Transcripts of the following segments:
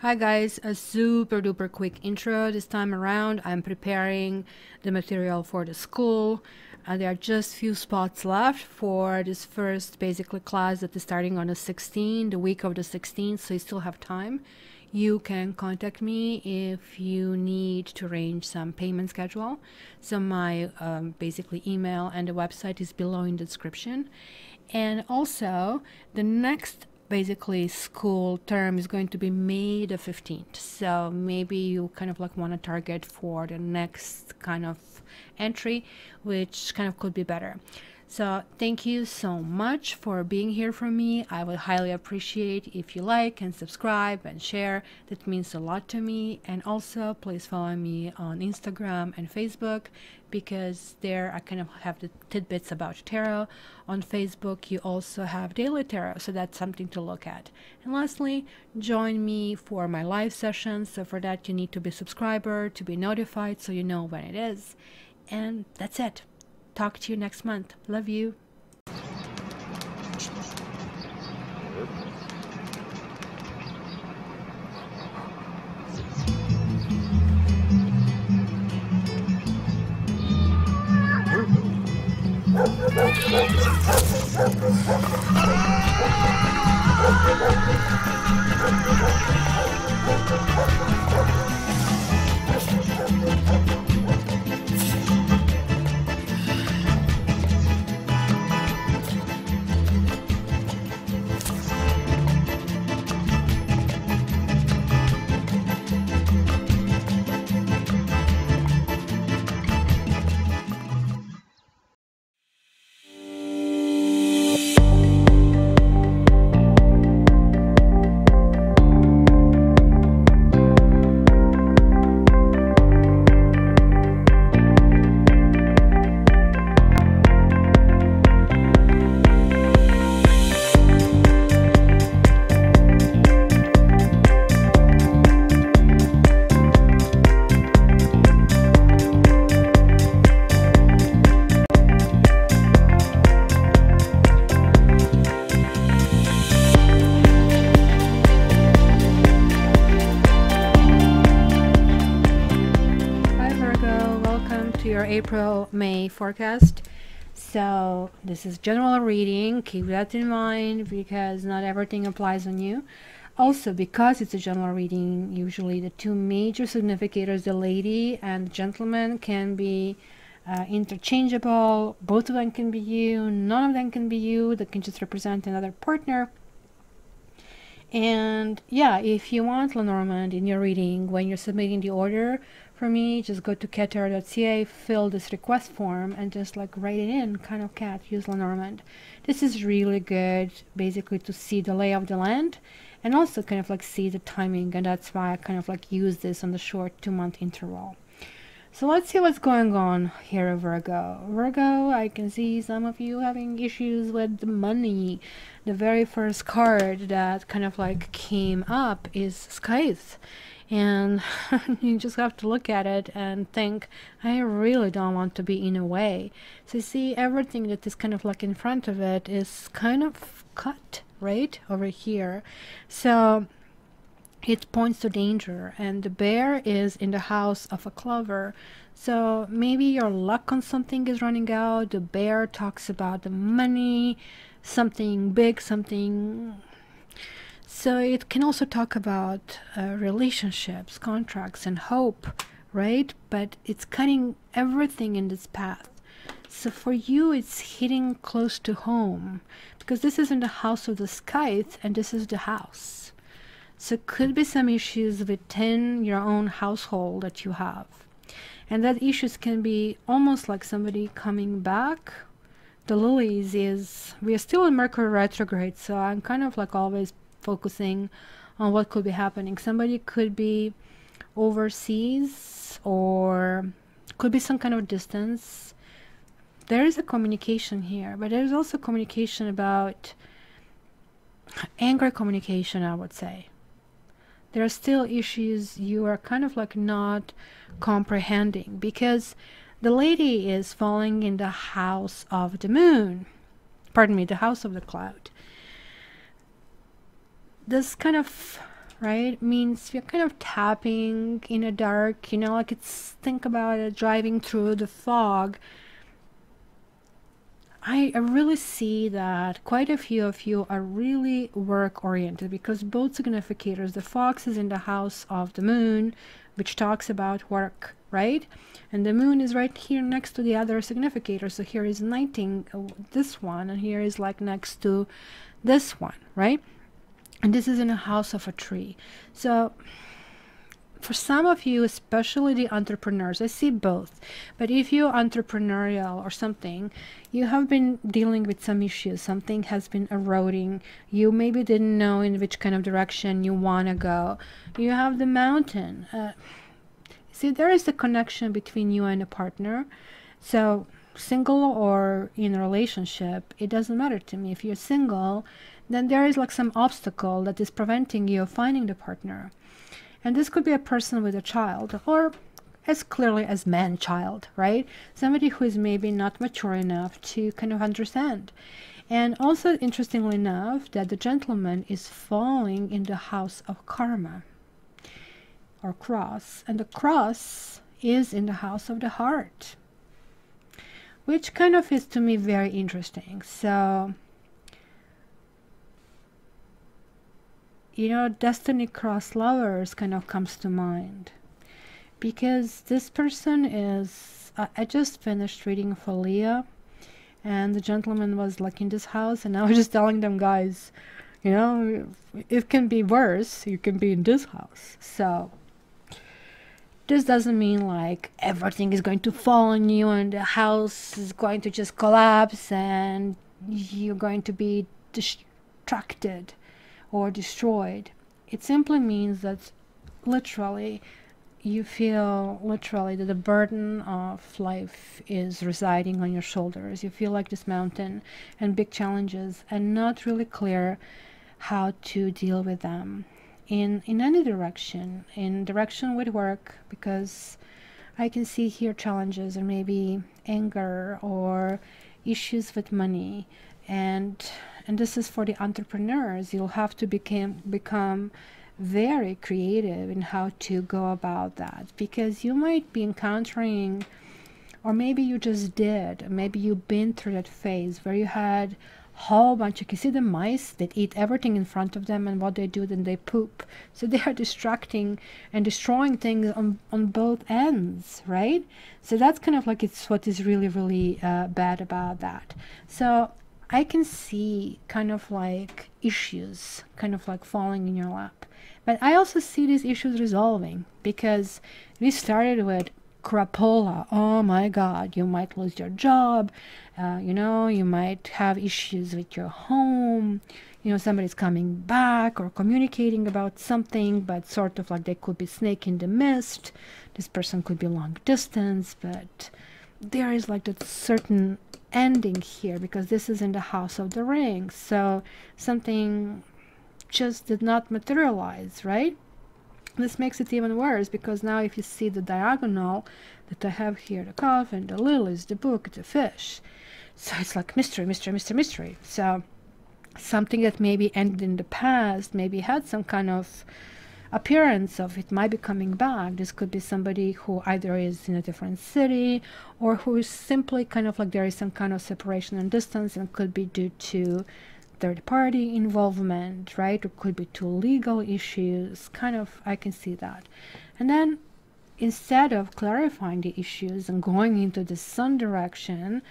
Hi guys, a super duper quick intro this time around. I'm preparing the material for the school. There are just few spots left for this first basically class that is starting on the 16th, the week of the 16th, so you still have time. You can contact me if you need to arrange some payment schedule. So my basically email and the website is below in the description. And also the next basically school term is going to be May the 15th, so maybe you kind of like want to target for the next kind of entry, which kind of could be better. So thank you so much for being here for me. I would highly appreciate if you like and subscribe and share. That means a lot to me. And also please follow me on Instagram and Facebook, because there I kind of have the tidbits about tarot. On Facebook you also have daily tarot, so that's something to look at. And lastly, join me for my live sessions. So for that you need to be a subscriber to be notified so you know when it is. And that's it. Talk to you next month. Love you. Your April-May forecast. So this is general reading, keep that in mind because not everything applies on you. Also, because it's a general reading, usually the two major significators, the lady and the gentleman, can be interchangeable. Both of them can be you, none of them can be you, that can just represent another partner. And yeah, if you want Lenormand in your reading, when you're submitting the order for me, just go to cattarot.ca, fill this request form and just like write it in, kind of cat, use Lenormand. This is really good basically to see the lay of the land and also kind of like see the timing, and that's why I kind of like use this on the short 2-month interval. So let's see what's going on here, Virgo. Virgo, I can see some of you having issues with the money. The very first card that kind of like came up is Scythe. And you just have to look at it and think, I really don't want to be in a way. So you see, everything that is kind of like in front of it is kind of cut right over here. So it points to danger, and the bear is in the house of a clover. So maybe your luck on something is running out. The bear talks about the money, something big, something. So it can also talk about relationships, contracts, and hope, right? But it's cutting everything in this path. So for you, it's hitting close to home, because this is in the house of the Scythe, and this is the house. So could be some issues within your own household that you have. And that issues can be almost like somebody coming back. The lilies is, we are still in Mercury retrograde, so I'm kind of like always focusing on what could be happening. Somebody could be overseas, or could be some kind of distance. There is a communication here, but there's also communication about angry communication, I would say. There are still issues you are kind of like not comprehending, because the lady is falling in the house of the moon. Pardon me, the house of the cloud. This kind of right? Means you're kind of tapping in the dark, you know, like it's, think about it, driving through the fog. I really see that quite a few of you are really work oriented, because both significators, the fox is in the house of the moon, which talks about work, right? And the moon is right here next to the other significator. So here is knighting this one, and here is like next to this one, right? And this is in a house of a tree. So for some of you, especially the entrepreneurs, I see both, but if you're entrepreneurial or something, you have been dealing with some issues, something has been eroding, you maybe didn't know in which kind of direction you want to go. You have the mountain. See, there is a connection between you and a partner. So single or in a relationship, it doesn't matter to me. If you're single, then there is like some obstacle that is preventing you of finding the partner. And this could be a person with a child, or as clearly as man-child, right? Somebody who is maybe not mature enough to kind of understand. And also, interestingly enough, that the gentleman is falling in the house of karma, or cross. And the cross is in the house of the heart, which kind of is to me very interesting. So, you know, destiny cross lovers kind of comes to mind, because this person is, I just finished reading for Leah, and the gentleman was like in this house, and I was just telling them, guys, you know, it can be worse, you can be in this house. So this doesn't mean like everything is going to fall on you and the house is going to just collapse and you're going to be distracted or destroyed. It simply means that literally you feel literally that the burden of life is residing on your shoulders. You feel like this mountain and big challenges, and not really clear how to deal with them in any direction. In direction with work, because I can see here challenges and maybe anger or issues with money, and this is for the entrepreneurs. You'll have to become very creative in how to go about that, because you might be encountering, or maybe you just did, maybe you've been through that phase where you had whole bunch, you can see the mice that eat everything in front of them, and what they do, then they poop. So they are distracting and destroying things on both ends, right? So that's kind of like, it's what is really, really bad about that. So I can see kind of like issues kind of like falling in your lap, but I also see these issues resolving, because we started with crapola. Oh my God, you might lose your job, you know, you might have issues with your home, you know, somebody's coming back or communicating about something, but sort of like they could be snake in the mist. This person could be long distance, but there is like that certain ending here, because this is in the house of the ring. So something just did not materialize, right? This makes it even worse, because now if you see the diagonal that I have here, the coffin, the lilies, the book, the fish, so it's like mystery, mystery, mystery, mystery. So something that maybe ended in the past, maybe had some kind of appearance of it might be coming back. This could be somebody who either is in a different city, or who is simply kind of like there is some kind of separation and distance, and could be due to third-party involvement, right? Or could be to legal issues, kind of, I can see that. And then instead of clarifying the issues and going into the sun direction,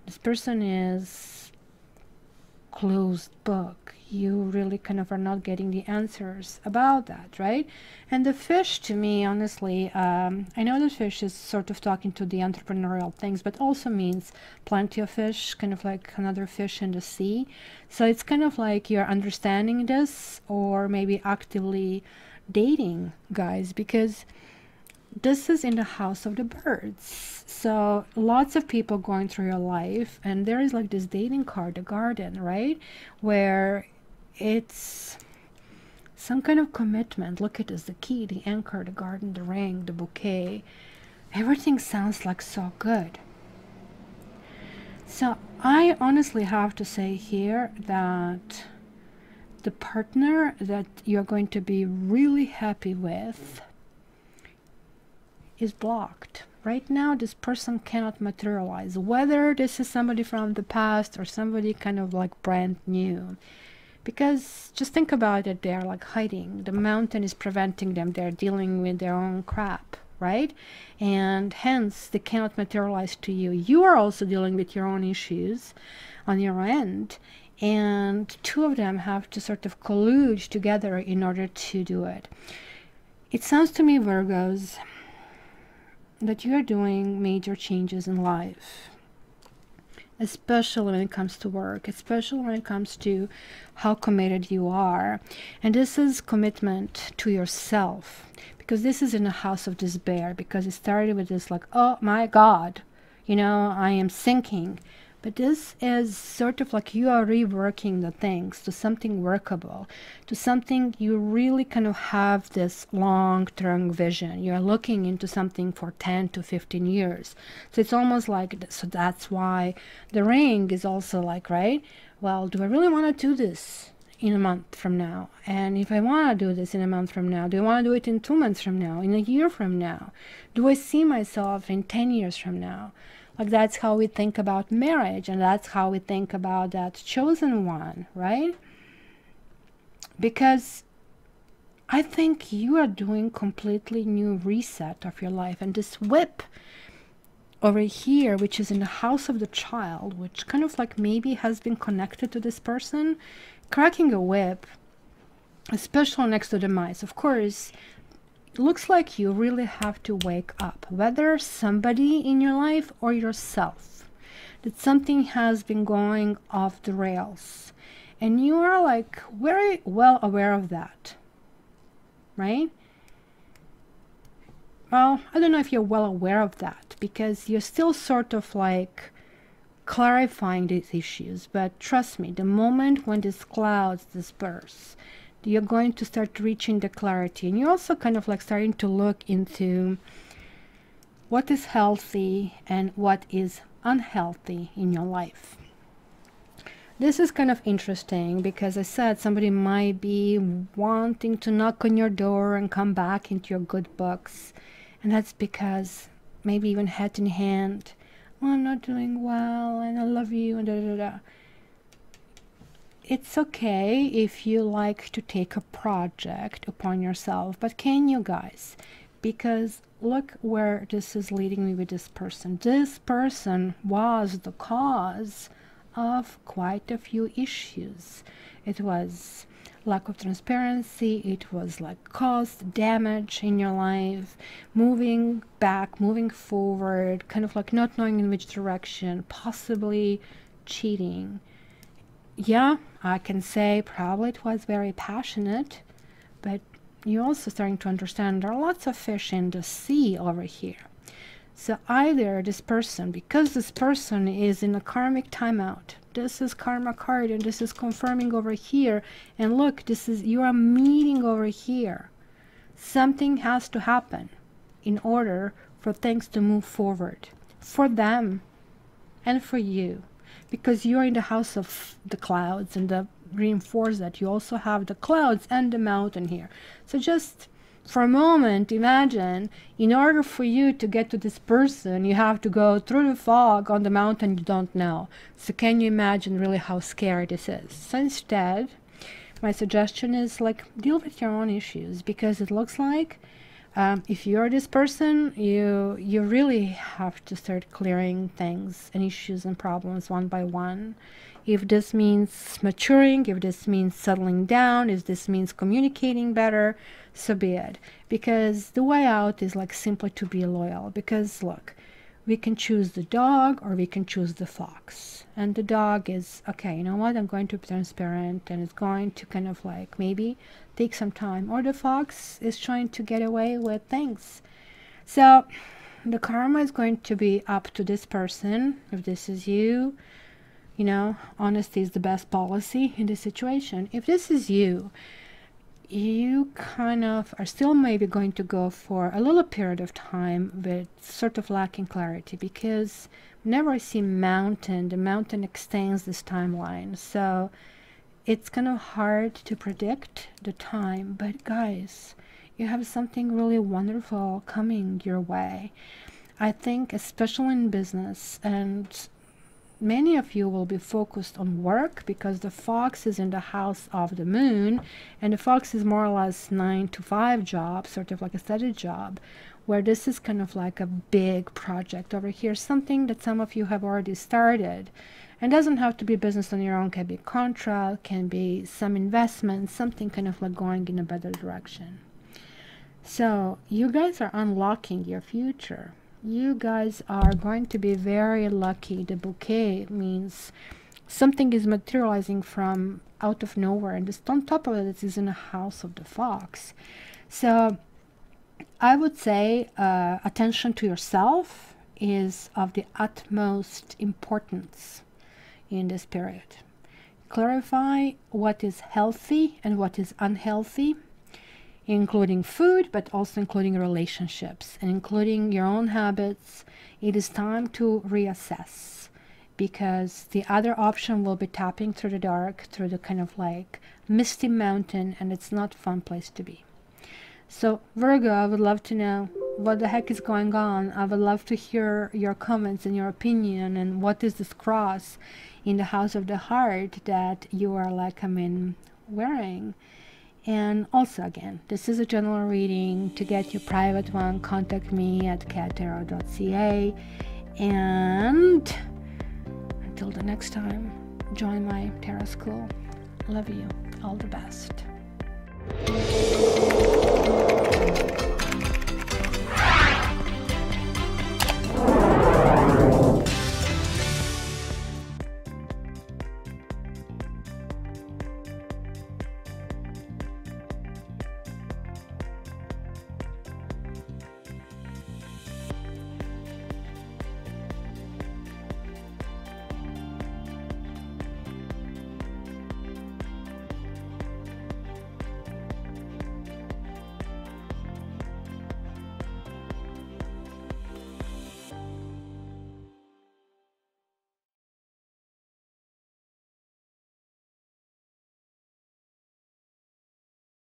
this person is closed book. You really kind of are not getting the answers about that, right? And the fish, to me, honestly, I know the fish is sort of talking to the entrepreneurial things, but also means plenty of fish, kind of like another fish in the sea. So it's kind of like you're understanding this, or maybe actively dating, guys, because this is in the house of the birds. So lots of people going through your life, and there is like this dating card, the garden, right? Where it's some kind of commitment. Look at this, the key, the anchor, the garden, the ring, the bouquet. Everything sounds like so good. So I honestly have to say here that the partner that you're going to be really happy with is blocked. Right now, this person cannot materialize, whether this is somebody from the past or somebody kind of like brand new. Because just think about it, they're like hiding. The mountain is preventing them. They're dealing with their own crap, right? And hence, they cannot materialize to you. You are also dealing with your own issues on your end. And two of them have to sort of collude together in order to do it. It sounds to me, Virgos, that you are doing major changes in life, especially when it comes to work, especially when it comes to how committed you are. And this is commitment to yourself, because this is in a house of despair, because it started with this like, oh my God, you know, I am sinking. But this is sort of like you are reworking the things to something workable, to something you really kind of have this long-term vision. You're looking into something for 10 to 15 years. So it's almost like, so that's why the ring is also like, right? Well, do I really want to do this in a month from now? And if I want to do this in a month from now, do I want to do it in 2 months from now, in a year from now? Do I see myself in 10 years from now? Like, that's how we think about marriage, and that's how we think about that chosen one, right? Because I think you are doing completely new reset of your life. And this whip over here, which is in the house of the child, which kind of like maybe has been connected to this person, cracking a whip, especially next to the mice, of course, looks like you really have to wake up, whether somebody in your life or yourself, that something has been going off the rails, and you are like very well aware of that, right? Well, I don't know if you're well aware of that, because you're still sort of like clarifying these issues. But trust me, the moment when these clouds disperse, you're going to start reaching the clarity. And you're also kind of like starting to look into what is healthy and what is unhealthy in your life. This is kind of interesting because I said somebody might be wanting to knock on your door and come back into your good books. And that's because maybe even head in hand, oh, I'm not doing well and I love you and da da da. It's okay if you like to take a project upon yourself, but can you guys? Because look where this is leading me with this person. This person was the cause of quite a few issues. It was lack of transparency, it was like cost, damage in your life, moving back, moving forward, kind of like not knowing in which direction, possibly cheating. Yeah, I can say probably it was very passionate, but you're also starting to understand there are lots of fish in the sea over here. So either this person, because this person is in a karmic timeout, this is karma card and this is confirming over here, and look, this is, you are meeting over here. Something has to happen in order for things to move forward for them and for you. Because you're in the house of the clouds, and the reinforce that you also have the clouds and the mountain here. So just for a moment, imagine, in order for you to get to this person, you have to go through the fog on the mountain you don't know. So can you imagine really how scary this is? So instead, my suggestion is like, deal with your own issues, because it looks like if you're this person, you really have to start clearing things and issues and problems one by one. If this means maturing, if this means settling down, if this means communicating better, so be it. Because the way out is like simply to be loyal. Because look, we can choose the dog or we can choose the fox. And the dog is, okay, you know what, I'm going to be transparent, and it's going to kind of like maybe take some time. Or the fox is trying to get away with things. So the karma is going to be up to this person. If this is you, you know, honesty is the best policy in this situation. If this is you, you kind of are still maybe going to go for a little period of time with sort of lacking clarity, because whenever I see mountain, the mountain extends this timeline. So it's kind of hard to predict the time, but guys, you have something really wonderful coming your way. I think especially in business, and many of you will be focused on work because the fox is in the house of the moon, and the fox is more or less 9 to 5 job, sort of like a steady job, where this is kind of like a big project over here, something that some of you have already started. And doesn't have to be business on your own, can be contract, can be some investment, something kind of like going in a better direction. So you guys are unlocking your future. You guys are going to be very lucky. The bouquet means something is materializing from out of nowhere, and this on top of it, it is in the house of the fox. So I would say attention to yourself is of the utmost importance in this period. Clarify what is healthy and what is unhealthy, including food, but also including relationships and including your own habits. It is time to reassess, because the other option will be tapping through the dark, through the kind of like misty mountain, and it's not a fun place to be. So Virgo, I would love to know what the heck is going on. I would love to hear your comments and your opinion, and what is this cross in the house of the heart that you are like, wearing. And also, again, this is a general reading. To get your private one, contact me at cattarot.ca. And until the next time, join my tarot school. Love you. All the best.